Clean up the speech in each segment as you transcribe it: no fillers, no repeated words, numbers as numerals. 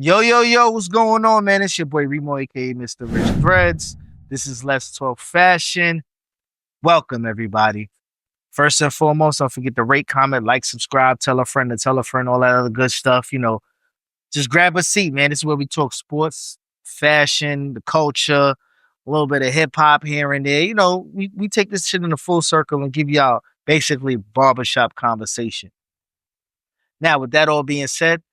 Yo, yo, yo, what's going on, man? It's your boy Remo, aka Mr. Rich Threads. This is Let's Talk Fashion. Welcome, everybody. First and foremost, don't forget to rate, comment, like, subscribe, tell a friend to tell a friend, all that other good stuff. Just grab a seat, man. This is where we talk sports, fashion, the culture, a little bit of hip hop here and there. We take this shit in a full circle and give y'all basically barbershop conversation. Now, with that all being said,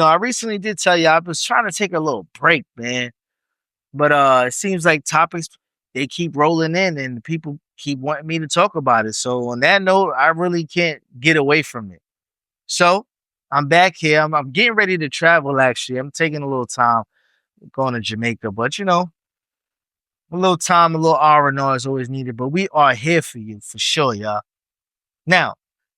I recently did tell you I was trying to take a little break, man. But it seems like topics they keep rolling in and people keep wanting me to talk about it. So on that note, I really can't get away from it. So I'm back here. I'm getting ready to travel actually. I'm taking a little time going to Jamaica, but a little time, a little R&R is always needed. But we are here for you for sure, y'all. Now,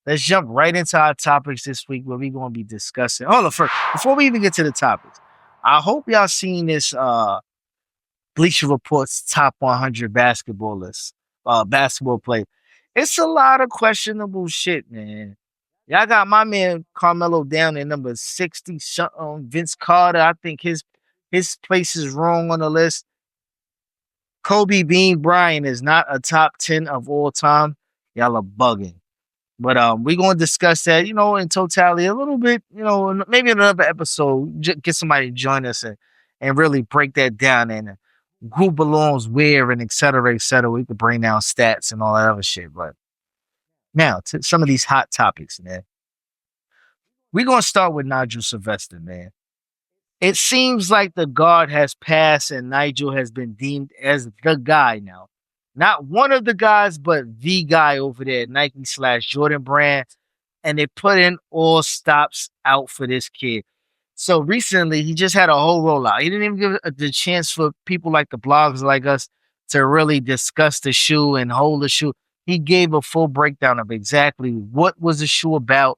let's jump right into our topics this week where we're going to be discussing. Hold on, first, before we even get to the topics, I hope y'all seen this Bleacher Report's top 100 basketballers, basketball play. It's a lot of questionable shit, man. Y'all got my man Carmelo down at number 60 something. Vince Carter, I think his place is wrong on the list. Kobe Bean Bryant is not a top 10 of all time. Y'all are bugging. But we're going to discuss that, in totality a little bit, maybe another episode, get somebody to join us and really break that down and who belongs where and et cetera, et cetera. We could bring down stats and all that other shit. But now to some of these hot topics, man. We're going to start with Nigel Sylvester, man. It seems like the guard has passed and Nigel has been deemed as the guy now. Not one of the guys, but the guy over there at Nike/Jordan brand. And they put in all stops out for this kid. So recently, he just had a whole rollout. He didn't even give the chance for people like the blogs like us to really discuss the shoe and hold the shoe. He gave a full breakdown of exactly what was the shoe about,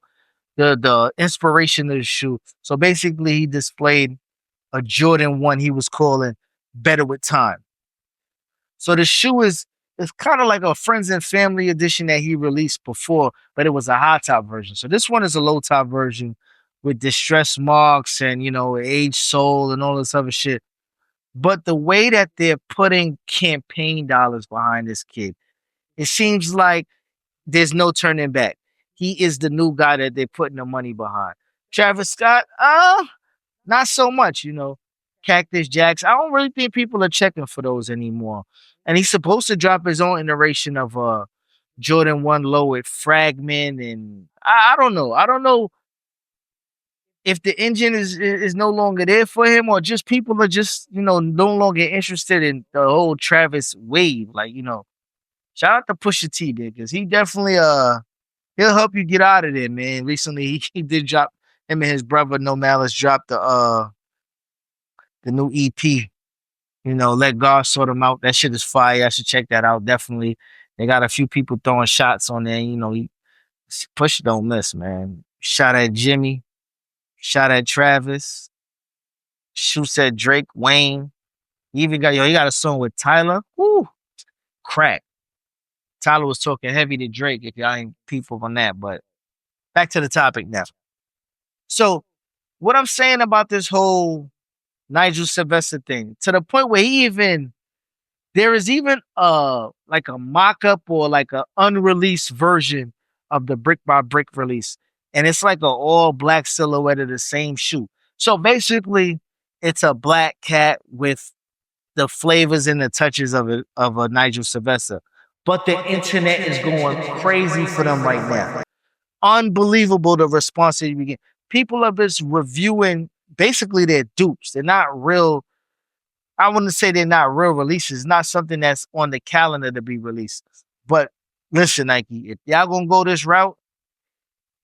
the inspiration of the shoe. So basically, he displayed a Jordan 1 he was calling Better with Time. So the shoe is kind of like a friends and family edition that he released before, but it was a high top version. So this one is a low top version with distress marks and, aged sole and all this other shit. But the way that they're putting campaign dollars behind this kid, it seems like there's no turning back. He is the new guy that they're putting the money behind. Travis Scott, not so much, Cactus Jacks. I don't really think people are checking for those anymore. And he's supposed to drop his own iteration of Jordan 1 low with Fragment. And I don't know. I don't know if the engine is no longer there for him or just people are just, no longer interested in the whole Travis wave. Like, shout out to Pusha T, man, because he definitely, he'll help you get out of there, man. Recently, he did drop, him and his brother No Malice dropped the new EP. Let God sort them out. That shit is fire. I should check that out. Definitely. They got a few people throwing shots on there. Push don't miss, man. Shot at Jimmy. Shot at Travis. Shoots at Drake, Wayne. He even got, he got a song with Tyler. Woo. Crack. Tyler was talking heavy to Drake if y'all ain't people on that. But back to the topic now. So what I'm saying about this whole Nigel Sylvester thing, to the point where there is even like a mock-up or like an unreleased version of the Brick by Brick release. And it's like an all black silhouette of the same shoe. So basically it's a black cat with the flavors and the touches of a Nigel Sylvester. But the internet is going crazy for them right now. Unbelievable the response that you get. People are just reviewing basically their dupes. They're not real. I wouldn't say they're not real releases. It's not something that's on the calendar to be released. But listen, Nike, if y'all gonna go this route,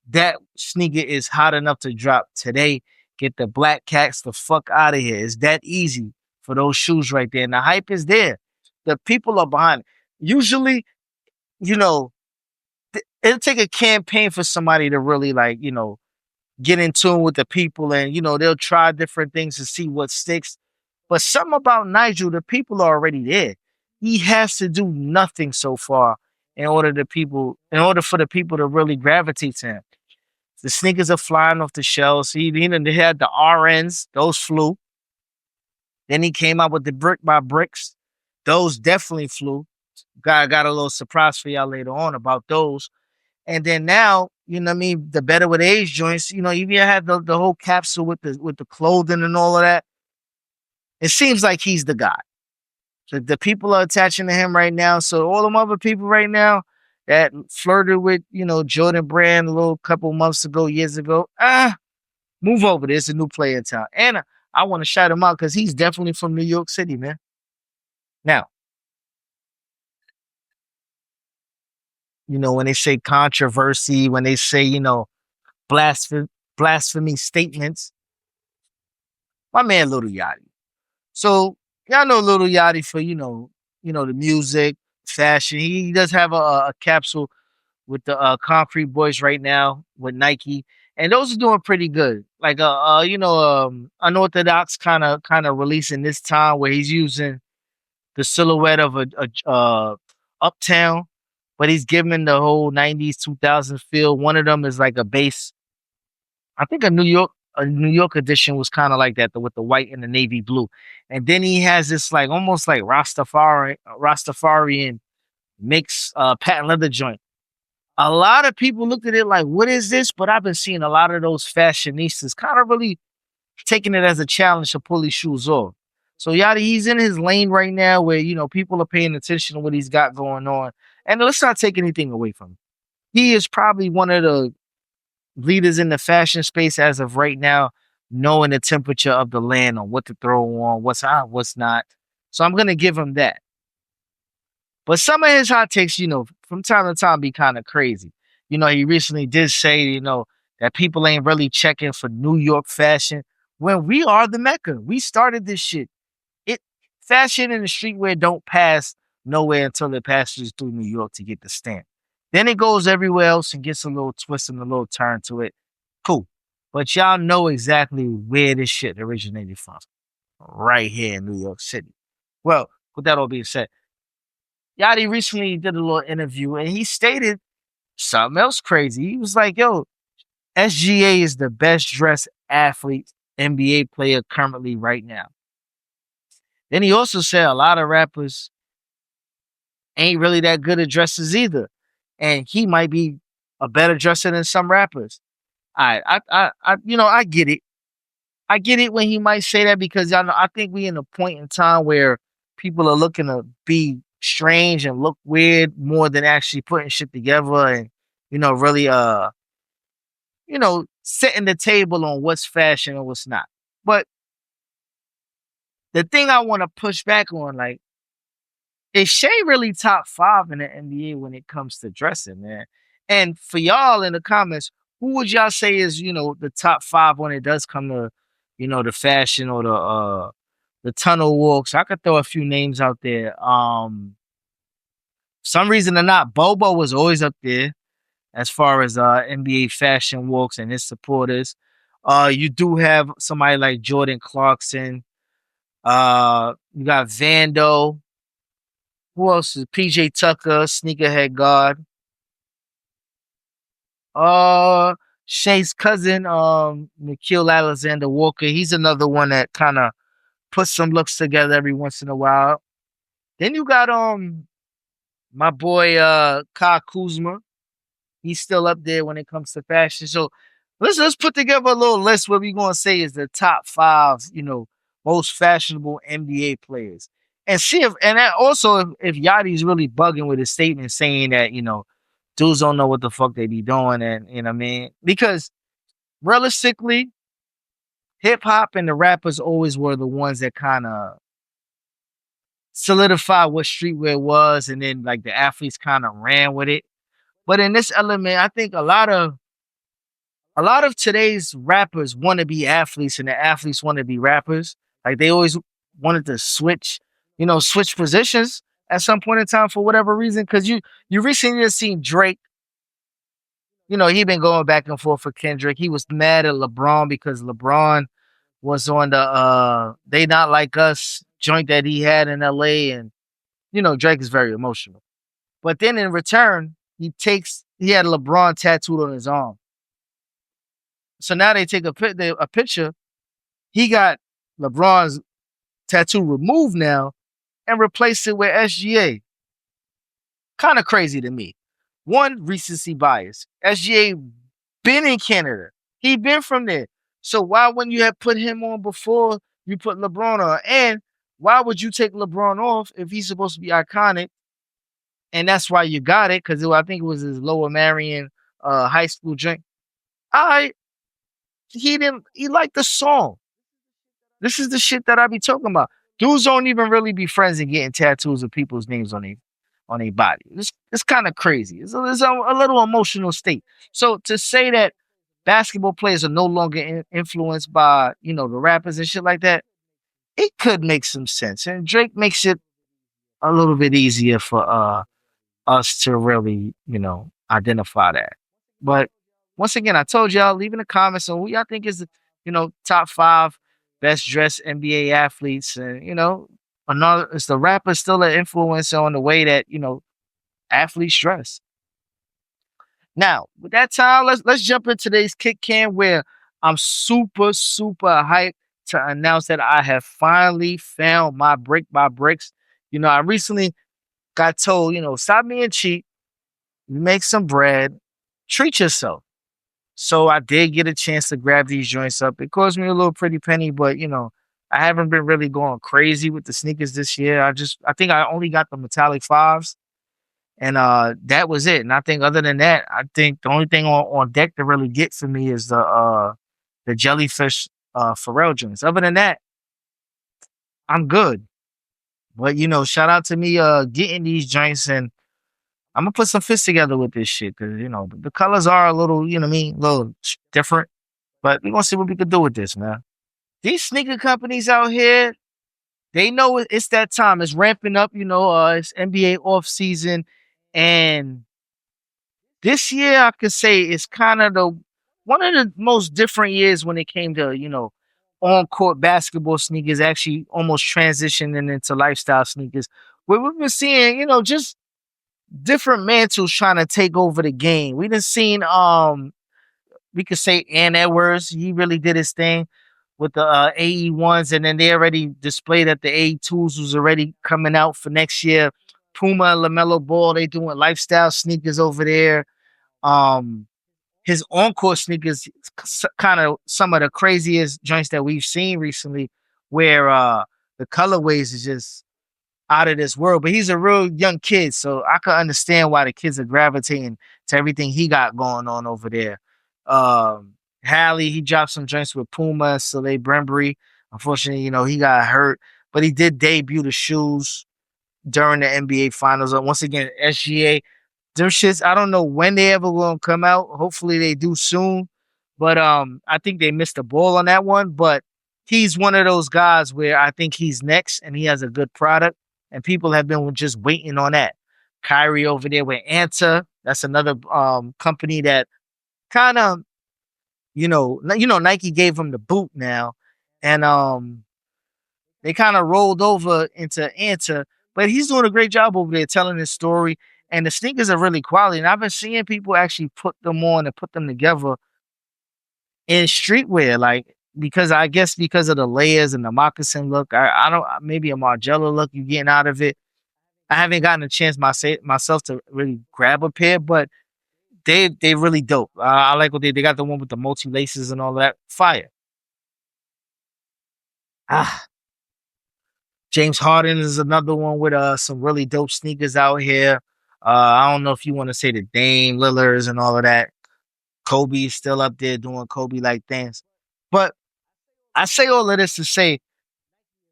that sneaker is hot enough to drop today. Get the black cats the fuck out of here. It's that easy for those shoes right there. And the hype is there. The people are behind it. Usually, it'll take a campaign for somebody to really get in tune with the people and, they'll try different things to see what sticks. But something about Nigel, the people are already there. He has to do nothing so far in order for the people to really gravitate to him. The sneakers are flying off the shelves. They had the RNs, those flew. Then he came out with the brick by bricks. Those definitely flew. Got a little surprise for y'all later on about those. And then now, you know what I mean, the better with age joints, you know, you had the whole capsule with the clothing and all of that. It seems like he's the guy. So the people are attaching to him right now. So all them other people right now that flirted with, you know, Jordan Brand a little couple months ago, years ago, move over. There's a new player in town. And I want to shout him out because he's definitely from New York City, man. Now, you know, when they say controversy, when they say, you know, blasphemy statements, my man Lil Yachty. So y'all know Lil Yachty for, the music, fashion. He does have a capsule with the Concrete Boys right now with Nike, and those are doing pretty good. Like unorthodox kind of releasing this time where he's using the silhouette of a uptown, but he's giving the whole 90s 2000 feel. One of them is like a bass. I think a New York edition was kind of like that, with the white and the navy blue. And then he has this like almost like Rastafarian mix patent leather joint. A lot of people looked at it like, what is this? But I've been seeing a lot of those fashionistas kind of really taking it as a challenge to pull his shoes off. So Yachty, he's in his lane right now where, people are paying attention to what he's got going on. And let's not take anything away from him. He is probably one of the leaders in the fashion space as of right now, knowing the temperature of the land on what to throw on, what's hot, what's not. So I'm gonna give him that. But some of his hot takes, from time to time be kind of crazy. He recently did say, that people ain't really checking for New York fashion when we are the Mecca. We started this shit. It Fashion and the streetwear don't pass nowhere until it passes through New York to get the stamp. Then it goes everywhere else and gets a little twist and a little turn to it. Cool. But y'all know exactly where this shit originated from. Right here in New York City. Well, with that all being said, Yachty recently did a little interview and he stated something else crazy. He was like, yo, SGA is the best dressed athlete NBA player currently right now. Then he also said a lot of rappers ain't really that good at dresses either. And he might be a better dresser than some rappers. I get it. I get it when he might say that because y'all know I think we in a point in time where people are looking to be strange and look weird more than actually putting shit together and really setting the table on what's fashion and what's not. But the thing I want to push back on, like, is Shea really top 5 in the NBA when it comes to dressing, man? And for y'all in the comments, who would y'all say is, the top 5 when it does come to, the fashion or the tunnel walks? I could throw a few names out there. Some reason or not, Bobo was always up there as far as NBA fashion walks and his supporters. You do have somebody like Jordan Clarkson. You got Vando. Who else is PJ Tucker, sneakerhead god? Uh, Shay's cousin, Nikhil Alexander Walker. He's another one that kind of puts some looks together every once in a while. Then you got my boy Kyle Kuzma. He's still up there when it comes to fashion. So let's put together a little list what we're gonna say is the top 5, most fashionable NBA players. And see if Yachty's really bugging with his statement saying that, dudes don't know what the fuck they be doing and you know what I mean? Because realistically, hip hop and the rappers always were the ones that kind of solidified what streetwear was, and then like the athletes kind of ran with it. But in this element, I think a lot of today's rappers want to be athletes and the athletes want to be rappers. Like they always wanted to switch positions at some point in time for whatever reason. Cause you recently just seen Drake, he been going back and forth for Kendrick. He was mad at LeBron because LeBron was on the They Not Like Us joint that he had in LA. And, Drake is very emotional. But then in return, he had LeBron tattooed on his arm. So now they take a picture. He got LeBron's tattoo removed now and replaced it with SGA. Kind of crazy to me. One, recency bias. SGA been in Canada. He been from there. So why wouldn't you have put him on before you put LeBron on? And why would you take LeBron off if he's supposed to be iconic? And that's why you got it, because I think it was his Lower Marion high school joint. I he liked the song. This is the shit that I be talking about. Dudes don't even really be friends and getting tattoos of people's names on their body. It's kind of crazy. It's a little emotional state. So to say that basketball players are no longer influenced by the rappers and shit like that, it could make some sense. And Drake makes it a little bit easier for us to really identify that. But once again, I told y'all, leave in the comments on who y'all think is the top 5 best dressed NBA athletes, and another is the rapper still an influencer on the way that athletes dress. Now, with that time, let's jump into today's kick cam, where I'm super hyped to announce that I have finally found my brick by bricks. I recently got told, stop being cheap, make some bread, treat yourself. So I did get a chance to grab these joints up. It cost me a little pretty penny, but I haven't been really going crazy with the sneakers this year. I think I only got the metallic 5s, and that was it. And I think other than that, I think the only thing on deck to really get for me is the jellyfish Pharrell joints. Other than that, I'm good. But shout out to me getting these joints, and I'm gonna put some fists together with this shit, because the colors are a little, a little different. But we're gonna see what we can do with this, man. These sneaker companies out here, they know it's that time. It's ramping up, it's NBA off season. And this year I could say it's kind of one of the most different years when it came to, on court basketball sneakers actually almost transitioning into lifestyle sneakers. Where we've been seeing, just different mantles trying to take over the game. We done seen we could say Ann Edwards, he really did his thing with the AE1s, and then they already displayed that the AE2s was already coming out for next year. Puma and LaMelo Ball, they doing lifestyle sneakers over there. His on-court sneakers, kind of some of the craziest joints that we've seen recently, where the colorways is just out of this world. But he's a real young kid, so I can understand why the kids are gravitating to everything he got going on over there. Hallie, he dropped some joints with Puma, Soleil Brembury. Unfortunately, he got hurt, but he did debut the shoes during the NBA Finals. And once again, SGA, them shits, I don't know when they ever gonna come out. Hopefully they do soon. But I think they missed the ball on that one. But he's one of those guys where I think he's next, and he has a good product, and people have been just waiting on that. Kyrie over there with Anta. That's another company that kind of, Nike gave him the boot now, and they kind of rolled over into Anta, but he's doing a great job over there telling his story, and the sneakers are really quality. And I've been seeing people actually put them on and put them together in streetwear, like, because I guess because of the layers and the moccasin look. I don't, maybe a Margiela look you getting out of it. I haven't gotten a chance myself to really grab a pair, but they really dope. I like what they got, the one with the multi laces and all that. Fire. Ah, James Harden is another one with some really dope sneakers out here. I don't know if you want to say the Dame Lillards and all of that. Kobe is still up there doing Kobe like things. But I say all of this to say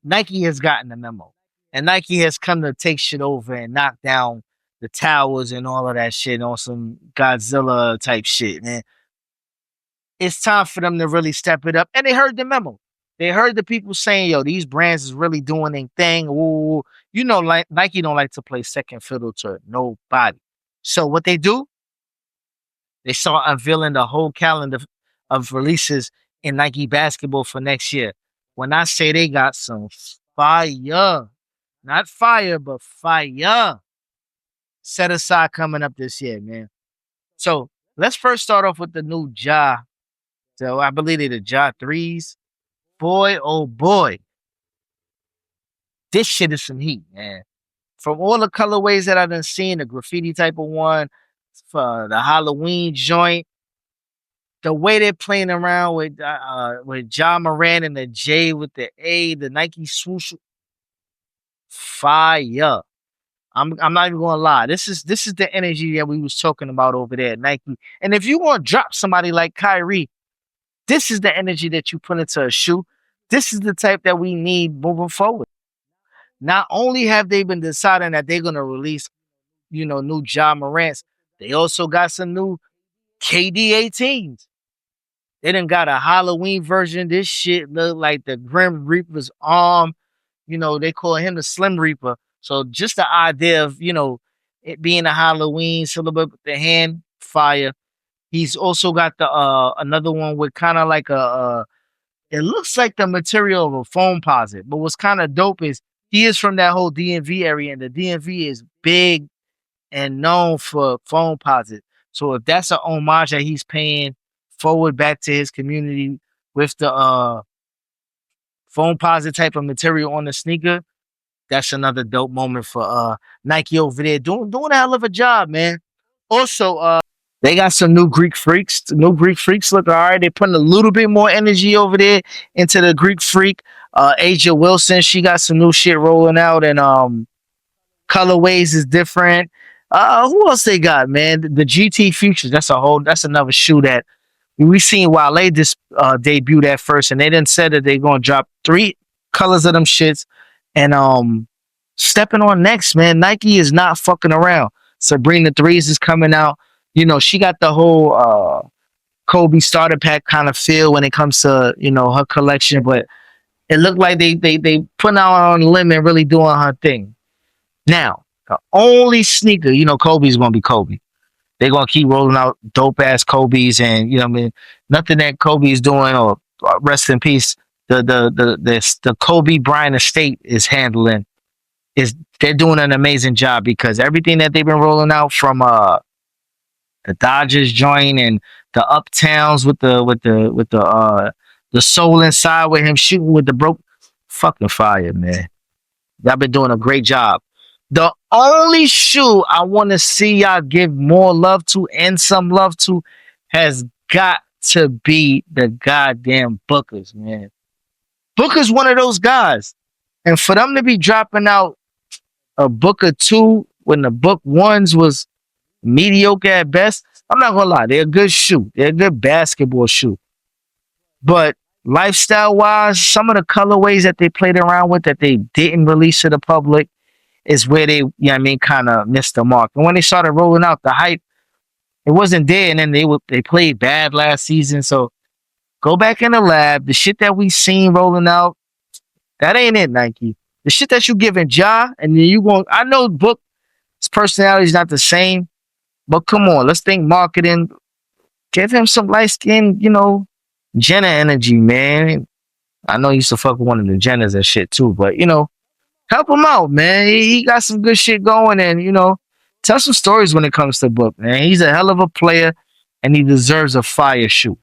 Nike has gotten the memo. And Nike has come to take shit over and knock down the towers and all of that shit on some Godzilla type shit. And it's time for them to really step it up. And they heard the memo. They heard the people saying, yo, these brands is really doing their thing. Ooh, like Nike don't like to play second fiddle to nobody. So what they do, they start unveiling the whole calendar of releases in Nike basketball for next year. When I say they got some fire, not fire, but fire set aside coming up this year, man. So let's first start off with the new Ja So I believe they the Ja threes. Boy, oh boy, this shit is some heat, man. From all the colorways that I done seen, the graffiti type of one, for the Halloween joint, the way they're playing around with John Moran and the J with the A, the Nike swoosh, fire. I'm not even gonna lie. This is the energy that we was talking about over there at Nike. And if you want to drop somebody like Kyrie, this is the energy that you put into a shoe. This is the type that we need moving forward. Not only have they been deciding that they're gonna release, new John Morants, they also got some new KD 18s. They done got a Halloween version. This shit look like the Grim Reaper's arm. They call him the Slim Reaper. So just the idea of, it being a Halloween silhouette with the hand, fire. He's also got the another one with kind of like it looks like the material of a foam posit. But what's kind of dope is he is from that whole DMV area, and the DMV is big and known for foam posit. So if that's an homage that he's paying forward back to his community with the foam posit type of material on the sneaker, that's another dope moment for Nike over there doing a hell of a job, man. Also, they got some new Greek freaks. The new Greek freaks look all right. They're putting a little bit more energy over there into the Greek freak. Asia Wilson, she got some new shit rolling out, and colorways is different. Who else they got, man? The GT Futures. That's another shoe that we seen Wale debut at first, and they didn't said that they're gonna drop 3 colors of them shits. And stepping on next, man. Nike is not fucking around. Sabrina Threes is coming out. She got the whole Kobe starter pack kind of feel when it comes to her collection, but it looked like they putting out on the limb and really doing her thing. Now, the only sneaker, Kobe's gonna be Kobe. They're gonna keep rolling out dope ass Kobe's, and nothing that Kobe is doing, or rest in peace. The Kobe Bryant estate is handling, they're doing an amazing job, because everything that they've been rolling out from the Dodgers joint and the Uptowns with the soul inside with him shooting with the broke, fucking fire, man. Y'all been doing a great job. The only shoe I want to see y'all give more love to and some love to has got to be the goddamn Bookers, man. Booker's one of those guys. And for them to be dropping out a Booker 2 when the Book 1s was mediocre at best, I'm not going to lie. They're a good shoe. They're a good basketball shoe. But lifestyle-wise, some of the colorways that they played around with that they didn't release to the public is where they, kind of missed the mark. And when they started rolling out the hype, it wasn't there. And then they played bad last season. So go back in the lab. The shit that we seen rolling out, that ain't it, Nike. The shit that you giving Ja, and then you going, I know Book's personality is not the same, but come on, let's think marketing. Give him some light skin, Jenna energy, man. I know he used to fuck with one of the Jennas and shit too, but help him out, man. He got some good shit going, and tell some stories when it comes to Book, man. He's a hell of a player, and he deserves a fire shoe.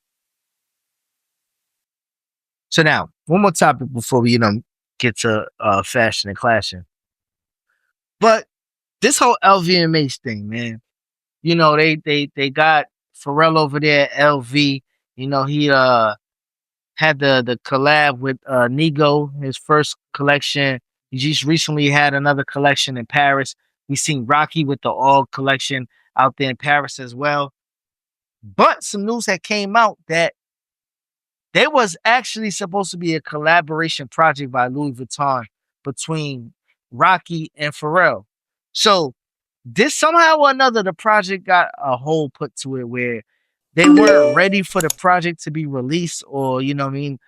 So now, one more topic before we, get to fashion and clashing. But this whole LVMH thing, man. They got Pharrell over there at LV. He had the collab with Nigo, his first collection. He just recently had another collection in Paris. We seen Rocky with the All collection out there in Paris as well. But some news that came out that there was actually supposed to be a collaboration project by Louis Vuitton between Rocky and Pharrell. So this somehow or another, the project got a hole put to it where they weren't ready for the project to be released, or the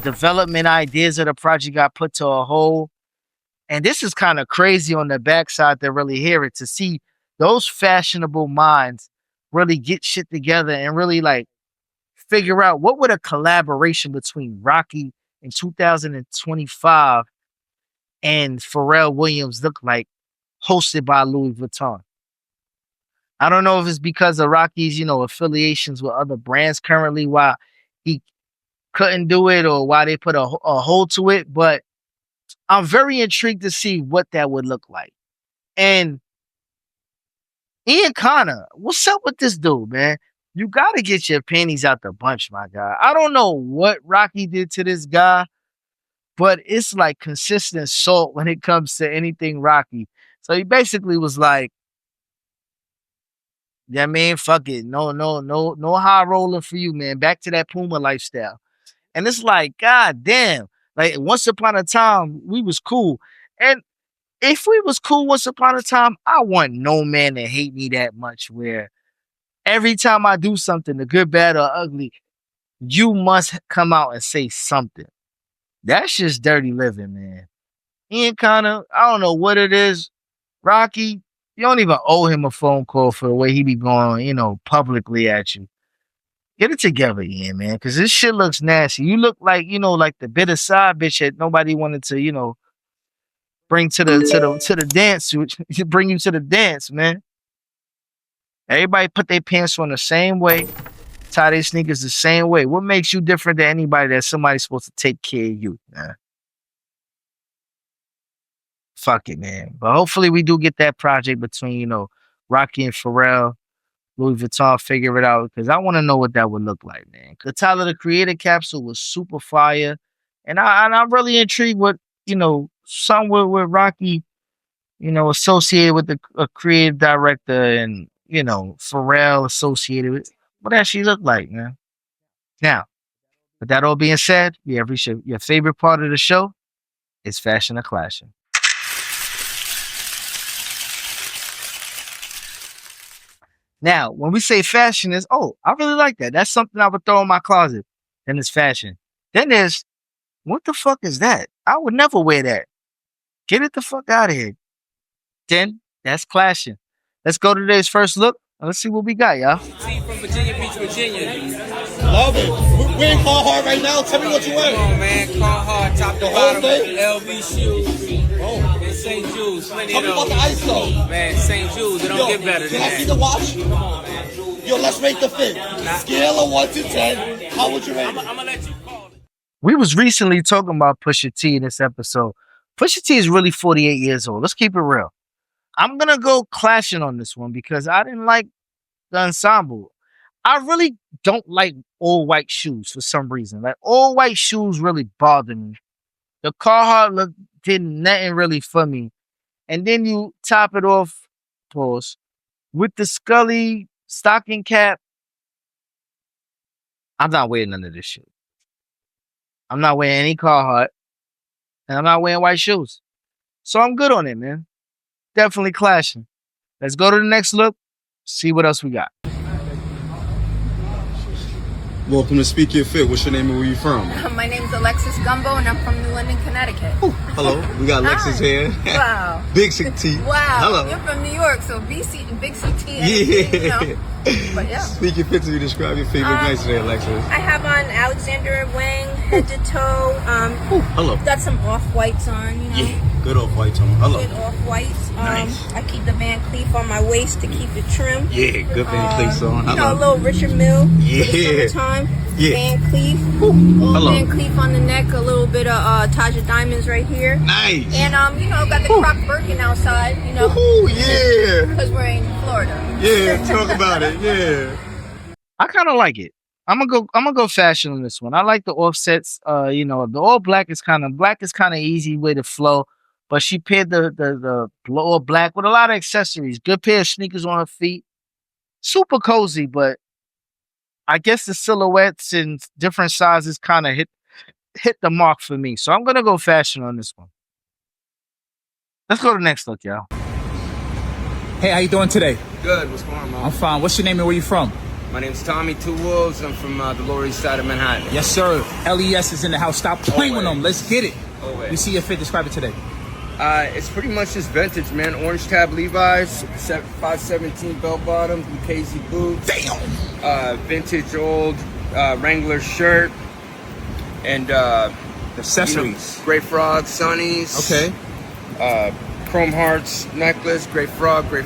development ideas of the project got put to a hole. And this is kind of crazy on the backside to really hear it, to see those fashionable minds really get shit together and really figure out what would a collaboration between Rocky in 2025 and Pharrell Williams look like, hosted by Louis Vuitton. I don't know if it's because of Rocky's, affiliations with other brands currently, why he couldn't do it or why they put a hold to it. But I'm very intrigued to see what that would look like. And Ian Connor, what's up with this dude, man? You got to get your panties out the bunch, my guy. I don't know what Rocky did to this guy, but it's like consistent salt when it comes to anything Rocky. So he basically was like, yeah, man, fuck it. No high rolling for you, man. Back to that Puma lifestyle. And it's like, God damn. Like once upon a time, we was cool. And if we was cool once upon a time, I want no man to hate me that much where every time I do something, the good, bad, or ugly, you must come out and say something. That's just dirty living, man. Ian Connor, I don't know what it is. Rocky, you don't even owe him a phone call for the way he be going, publicly at you. Get it together, Ian, man, because this shit looks nasty. You look like, like the bitter side bitch that nobody wanted to, bring to the dance, bring you to the dance, man. Everybody put their pants on the same way, tie their sneakers the same way. What makes you different than anybody that somebody's supposed to take care of you, man? Fuck it, man. But hopefully we do get that project between, Rocky and Pharrell, Louis Vuitton, figure it out, because I want to know what that would look like, man. The Tyler, the Creator capsule was super fire. And I'm really intrigued with, somewhere with Rocky, associated with a creative director and, Pharrell associated with what that she look like, man. Now, with that all being said, we have reached your favorite part of the show. It's Fashion or Clashing. Now, when we say fashion is, I really like that. That's something I would throw in my closet. Then it's fashion. Then there's, what the fuck is that? I would never wear that. Get it the fuck out of here. Then that's clashing. Let's go to today's first look. And let's see what we got, y'all. Team from Virginia Beach, Virginia. Love it. We're in Carhartt right now. Tell me what you wearing. Come on, man. Carhartt, top to The whole bottom. thing? LV shoes. Oh. And St. Jude's. Plenty Tell of me about those. the ice though. Man, St. Jude's. It don't get better than can I see that. the watch? Come on, man. Yo, let's rate the fit. Scale of 1 to 10. How would you rate I'm it? going to let you call it. We was recently talking about Pusha T in this episode. Pusha T is really 48 years old. Let's keep it real. I'm going to go clashing on this one because I didn't like the ensemble. I really don't like all white shoes for some reason. Like all white shoes really bother me. The Carhartt look did nothing really for me. And then you top it off, pause, with the Scully stocking cap. I'm not wearing none of this shit. I'm not wearing any Carhartt. And I'm not wearing white shoes. So I'm good on it, man. Definitely clashing. Let's go to the next look. See what else we got. Welcome to Speak Your Fit. What's your name and where you from? My name's Alexis Gumbo and I'm from New London, Connecticut. Hello, we got Lexus here. Wow. Big T. Wow. Hello. You're from New York, so Big CT. Yeah. But yeah. Speak Your Fit to you. Describe your favorite nights today, Alexis. I have on Alexander Wang, head to toe. Hello. Got some off-whites on, Yeah, good off-white tone. Hello. Good off-whites. Nice. I keep the Van Cleef on my waist to keep it trim. Yeah, good Van Cleef on. You know, a Hello. little Richard Mille. Yeah. Summertime. Yeah. Van Cleef. Hello. Van Cleef on the neck. A little bit of Taja Diamonds right here. Nice. And got the Croc Birkin outside, Ooh, yeah. because we're in Florida. Yeah, talk about it. Yeah. I kind of like it. I'm gonna go fashion on this one. I like the offsets. The all black is kind of easy way to flow. But she paired the all black with a lot of accessories. Good pair of sneakers on her feet. Super cozy, but I guess the silhouettes in different sizes kind of hit the mark for me. So I'm gonna go fashion on this one. Let's go to the next look, y'all. Hey, how you doing today? Good. What's going on, man? I'm fine. What's your name and where you from? My name's Tommy Two Wolves. I'm from the Lower East Side of Manhattan. Yes, sir. LES is in the house. Stop playing with Always. them. Let's get it. Always. We see your fit. Describe it today. It's pretty much just vintage, man. Orange tab Levi's, 517 bell bottoms, Lucchese boots. Damn. Vintage old Wrangler shirt, and Accessories. Gray Frog Sunnies. Okay. Chrome hearts necklace, great frog, chrome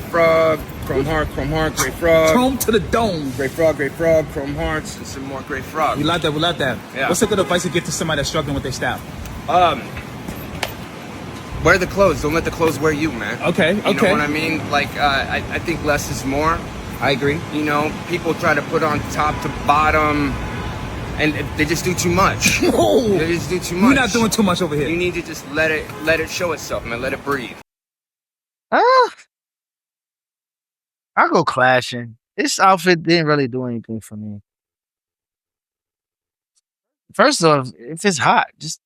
heart, great frog. Chrome to the dome. Great frog, chrome hearts, and some more great frog. We love that. We love that. Yeah. What's a good advice to give to somebody that's struggling with their style? Wear the clothes. Don't let the clothes wear you, man. Okay. You know what I mean? Like, I think less is more. I agree. You know, people try to put on top to bottom, and they just do too much. Oh, They just do too much. we're not doing too much over here. You need to just let it show itself, man. Let it breathe. I'll go clashing. This outfit didn't really do anything for me. First off, if it's hot, just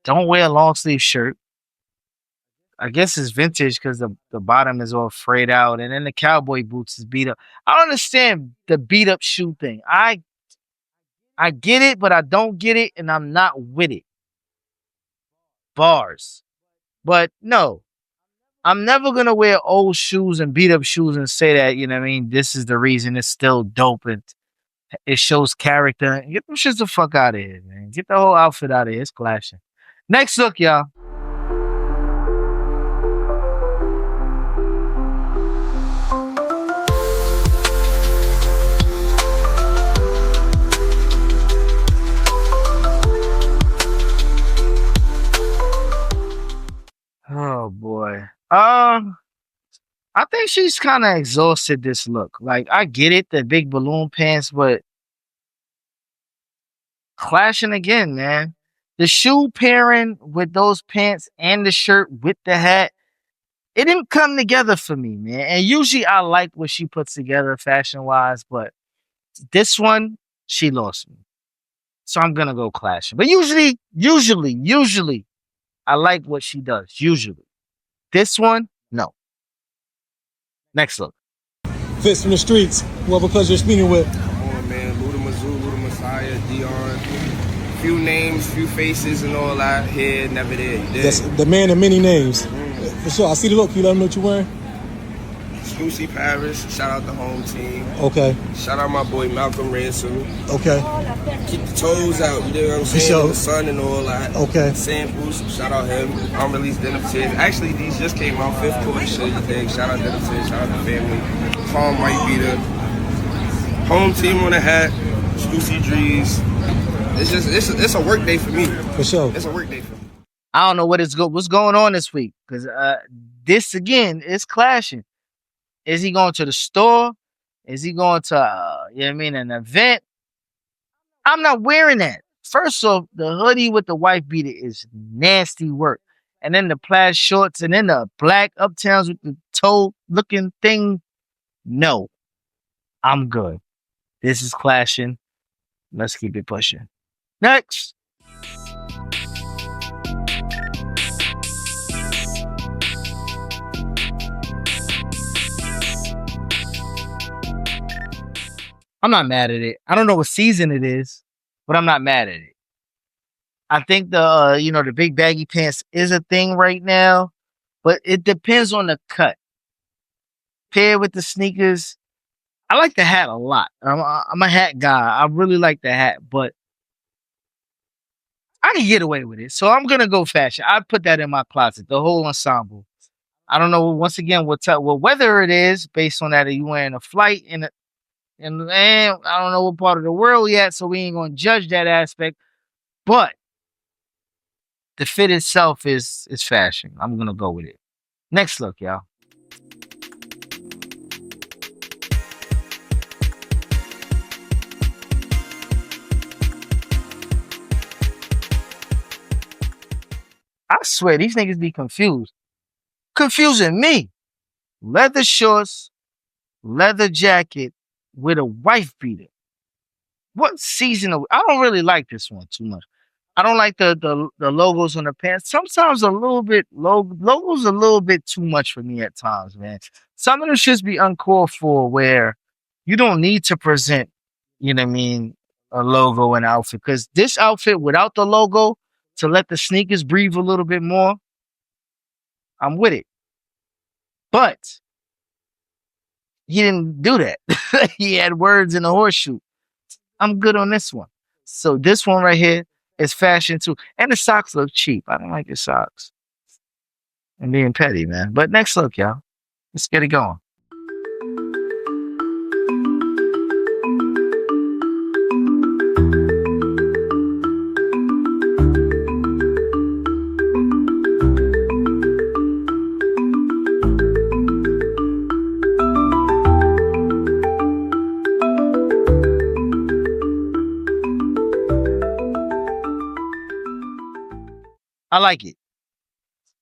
don't wear a long sleeve shirt. I guess it's vintage because the bottom is all frayed out, and then the cowboy boots is beat up. I don't understand the beat up shoe thing. I get it, but I don't get it, and I'm not with it. Bars. But no, I'm never gonna wear old shoes and beat up shoes and say that, you know what I mean, this is the reason it's still dope and it shows character. Get them shits the fuck out of here, man. Get the whole outfit out of here. It's clashing. Next look, y'all. Oh boy. I think she's kind of exhausted this look. Like, I get it, the big balloon pants, but clashing again, man. The shoe pairing with those pants and the shirt with the hat, it didn't come together for me, man. And usually I like what she puts together fashion wise, but this one, she lost me. So I'm gonna go clashing. But usually, I like what she does. Usually. This one, no. Next look. Fits from the streets. What a pleasure speaking with. Come on, man. Luda Mizzou, Luda Messiah, Dion. Few names, few faces, and all that. Here, never there. You did. That's the man of many names. For sure. I see the look. Can you let them know what you're wearing? Lucy Paris. Shout out the home team. Okay. Shout out my boy Malcolm Ransom. Okay. Keep the toes out. You know what I'm For saying? sure. The sun and all that. Okay. Samples. Shout out him. Unreleased Denim Tears. Actually, these just came out. 5th quarter shit. You dig? Shout out Denim Tears. Shout out the family. Palm White Beater. Home team on the hat. Lucy Drees. It's a work day for me. For sure. It's a work day for me. I don't know what's going on this week. Because this again is clashing. Is he going to the store? Is he going to, you know what I mean, an event? I'm not wearing that. First off, the hoodie with the white beater is nasty work. And then the plaid shorts and then the black uptowns with the toe looking thing. No, I'm good. This is clashing. Let's keep it pushing. Next. I'm not mad at it. I don't know what season it is, but I'm not mad at it. I think the big baggy pants is a thing right now, but it depends on the cut. Paired with the sneakers, I like the hat a lot. I'm a hat guy. I really like the hat, but I can get away with it. So I'm gonna go fashion. I put that in my closet, the whole ensemble. I don't know once again what weather it is based on that. Are you wearing a flight and I don't know what part of the world yet, so we ain't gonna judge that aspect. But the fit itself is fashion. I'm gonna go with it. Next look, y'all. I swear these niggas be confused. Confusing me. Leather shorts, leather jacket with a wife beater. What season I don't really like this one too much. I don't like the logos on the pants. Sometimes a little bit logos a little bit too much for me at times, man. Some of them should be uncalled for where you don't need to present, you know what I mean, a logo and outfit. Because this outfit without the logo to let the sneakers breathe a little bit more, I'm with it. But he didn't do that. He had words in the horseshoe. I'm good on this one. So this one right here is fashion too. And the socks look cheap. I don't like the socks. and being petty, man. But next look, y'all. Let's get it going. I like it.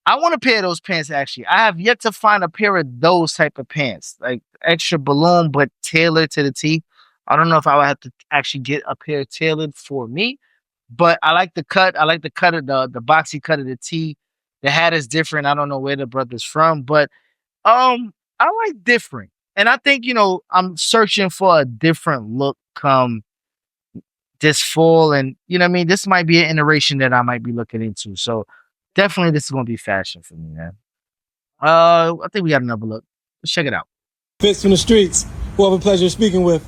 I want a pair of those pants actually. I have yet to find a pair of those type of pants, like extra balloon but tailored to the T. I don't know if I would have to actually get a pair tailored for me, but I like the cut. I like the cut of the boxy cut of the T. The hat is different. I don't know where the brother's from, but I like different. And I think, I'm searching for a different look come this fall, and what I mean, this might be an iteration that I might be looking into. So definitely this is gonna be fashion for me, man. I think we got another look. Let's check it out. Fits from the streets. Who have a pleasure of speaking with?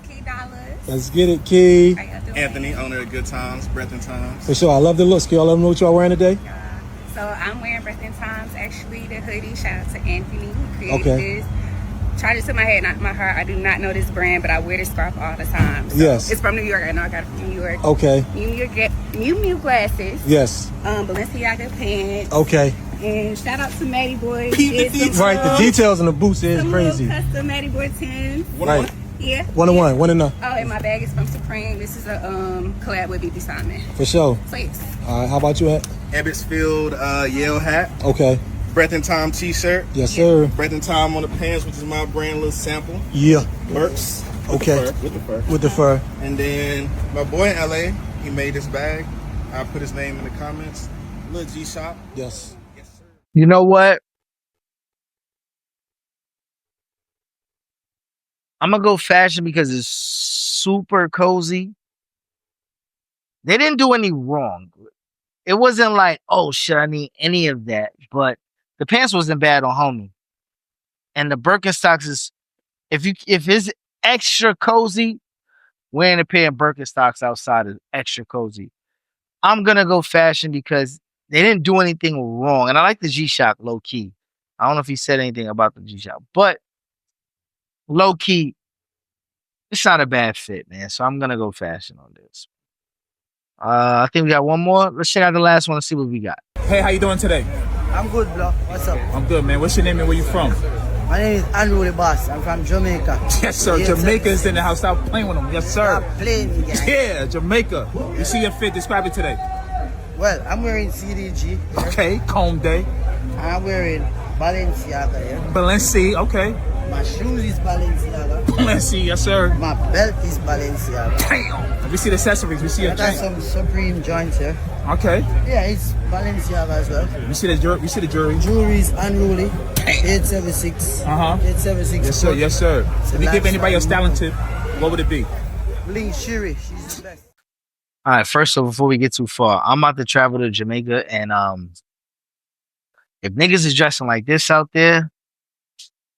Key Dollars. Let's get it, Key. How y'all doing? Anthony, owner of Good Times, Breath and Times. For sure. I love the looks. Can y'all let them know what y'all wearing today? So I'm wearing Breath in Times, actually, the hoodie. Shout out to Anthony who created Okay. this. Charge it to my head, not my heart. I do not know this brand, but I wear this scarf all the time. So Yes. It's from New York. I know I got it from New York. Okay. Miu Miu glasses. Yes. Balenciaga pants. Okay. And shout out to Matty Boy. Peep the Did some, Right. The details in the boots is some crazy. little custom Matty Boy 10s. Right. Yeah. 101. 1 and 0. Oh, and my bag is from Supreme. This is a collab with BB Simon. For sure. Please. All right. How about you, Ed? Ebbetsfield Yale hat. Okay. Breath and Time t-shirt. Yes, sir. Breath and Time on the pants, which is my brand, little sample. Yeah. Burks. Okay. With the fur. With the fur. And then my boy in LA, he made this bag. I'll put his name in the comments. Lil G Shop. Yes. Yes, sir. You know what? I'm gonna go fashion because it's super cozy. They didn't do any wrong. It wasn't like, oh shit, I need any of that. But the pants wasn't bad on homie. And the Birkenstocks is if it's extra cozy, wearing a pair of Birkenstocks outside is extra cozy. I'm gonna go fashion because they didn't do anything wrong. And I like the G-Shock low key. I don't know if he said anything about the G-Shock, but low key, it's not a bad fit, man. So I'm gonna go fashion on this. I think we got one more. Let's check out the last one and see what we got. Hey, how you doing today? I'm good, bro. What's up? I'm good, man. What's your name and where you from? My name is Andrew the Boss. I'm from Jamaica. Yes, sir. Yes, Jamaica's in the house. Stop playing with them. Yes, sir. Stop playing, guys. Yeah, Jamaica. You see your fit. Describe it today. Well, I'm wearing CDG. Here. Okay, comb day. I'm wearing Balenciaga here. Balenci. Okay. My shoes is Balenciaga. Balenci. Yes, sir. My belt is Balenciaga. Damn. We see the accessories. We see I a got chain. some Supreme joints here. Okay. Yeah, it's Balenciaga as well. We see the jewelry. We see the jewelry. Jewelry is unruly. 876. 876. Yes, sir. Yes, sir. It's a If you give anybody a lifestyle styling tip, what would it be? Bling Shiri. She's the best. All right, first off, before we get too far, I'm about to travel to Jamaica, and if niggas is dressing like this out there,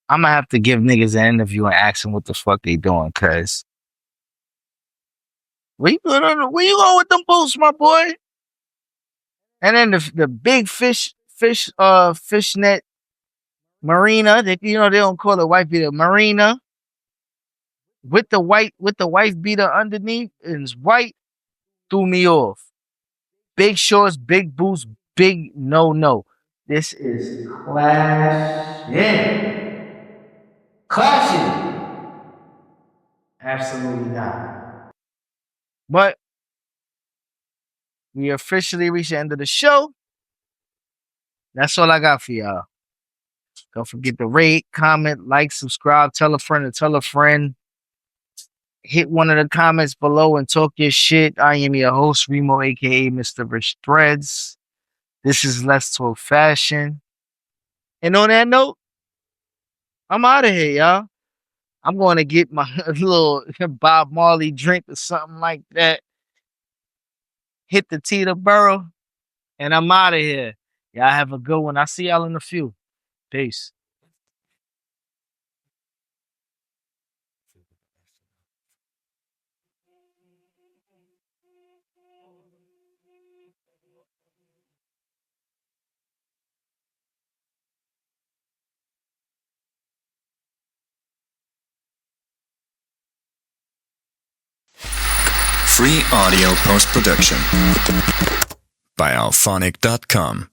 I'm gonna have to give niggas an interview and ask them what the fuck they doing, cause where you going with them boots, my boy? And then the big fishnet marina, that they don't call it white beater marina, with the wife beater underneath, and it's white, threw me off. Big shorts, big boots, big no. This is clashing. Absolutely not. But we officially reached the end of the show. That's all I got for y'all. Don't forget to rate, comment, like, subscribe, tell a friend to tell a friend. Hit one of the comments below and talk your shit. I am your host, Remo, aka Mr. Rich Threads. This is Let's Talk Fashion. And on that note, I'm out of here, y'all. I'm going to get my little Bob Marley drink or something like that. Hit the Teterboro, and I'm out of here. Y'all have a good one. I'll see y'all in a few. Peace. Free audio post-production by alphonic.com.